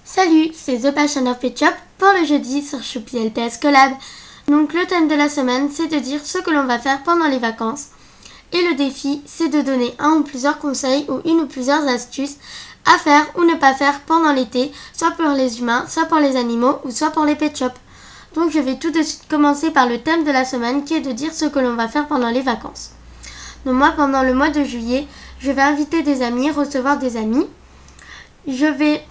Salut, c'est The Passion of Pet Shop pour le jeudi sur Choupi LPS Collab. Donc le thème de la semaine, c'est de dire ce que l'on va faire pendant les vacances. Et le défi, c'est de donner un ou plusieurs conseils ou une ou plusieurs astuces à faire ou ne pas faire pendant l'été, soit pour les humains, soit pour les animaux ou soit pour les pet shops. Donc je vais tout de suite commencer par le thème de la semaine qui est de dire ce que l'on va faire pendant les vacances. Donc moi, pendant le mois de juillet, je vais inviter des amis, recevoir des amis. Je vais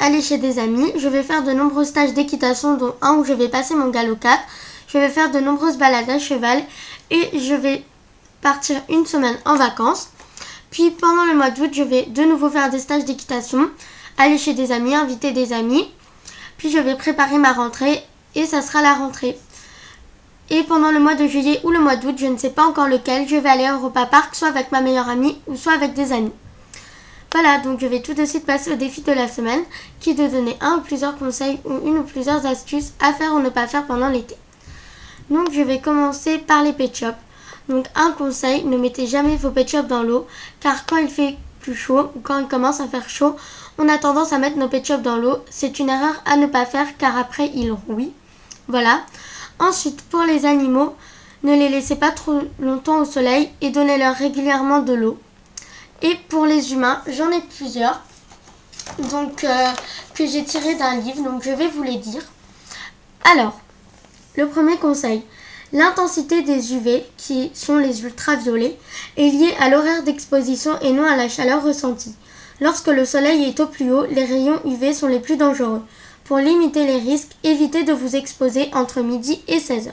aller chez des amis, je vais faire de nombreux stages d'équitation, dont un où je vais passer mon galop 4. Je vais faire de nombreuses balades à cheval et je vais partir une semaine en vacances. Puis pendant le mois d'août, je vais de nouveau faire des stages d'équitation, aller chez des amis, inviter des amis. Puis je vais préparer ma rentrée et ça sera la rentrée. Et pendant le mois de juillet ou le mois d'août, je ne sais pas encore lequel, je vais aller au Europa Park, soit avec ma meilleure amie ou soit avec des amis. Voilà, donc je vais tout de suite passer au défi de la semaine, qui est de donner un ou plusieurs conseils ou une ou plusieurs astuces à faire ou ne pas faire pendant l'été. Donc je vais commencer par les pet shops. Donc un conseil, ne mettez jamais vos pet shops dans l'eau, car quand il fait plus chaud ou quand il commence à faire chaud, on a tendance à mettre nos pet shops dans l'eau. C'est une erreur à ne pas faire car après ils rouillent. Voilà. Ensuite, pour les animaux, ne les laissez pas trop longtemps au soleil et donnez-leur régulièrement de l'eau. Et pour les humains, j'en ai plusieurs donc, que j'ai tiré d'un livre, donc je vais vous les dire. Alors, le premier conseil, l'intensité des UV, qui sont les ultraviolets, est liée à l'horaire d'exposition et non à la chaleur ressentie. Lorsque le soleil est au plus haut, les rayons UV sont les plus dangereux. Pour limiter les risques, évitez de vous exposer entre midi et 16 h.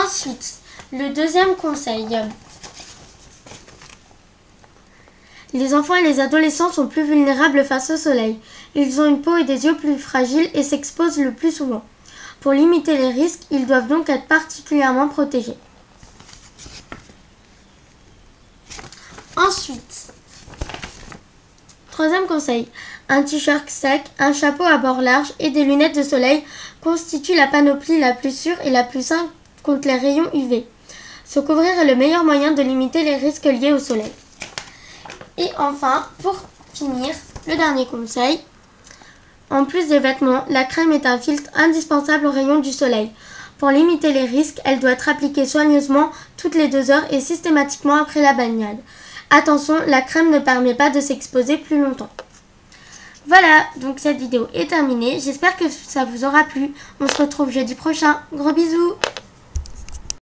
Ensuite, le deuxième conseil. Les enfants et les adolescents sont plus vulnérables face au soleil. Ils ont une peau et des yeux plus fragiles et s'exposent le plus souvent. Pour limiter les risques, ils doivent donc être particulièrement protégés. Ensuite, troisième conseil, un t-shirt sec, un chapeau à bord large et des lunettes de soleil constituent la panoplie la plus sûre et la plus simple contre les rayons UV. Se couvrir est le meilleur moyen de limiter les risques liés au soleil. Et enfin, pour finir, le dernier conseil. En plus des vêtements, la crème est un filtre indispensable aux rayons du soleil. Pour limiter les risques, elle doit être appliquée soigneusement toutes les 2 heures et systématiquement après la baignade. Attention, la crème ne permet pas de s'exposer plus longtemps. Voilà, donc cette vidéo est terminée. J'espère que ça vous aura plu. On se retrouve jeudi prochain. Gros bisous!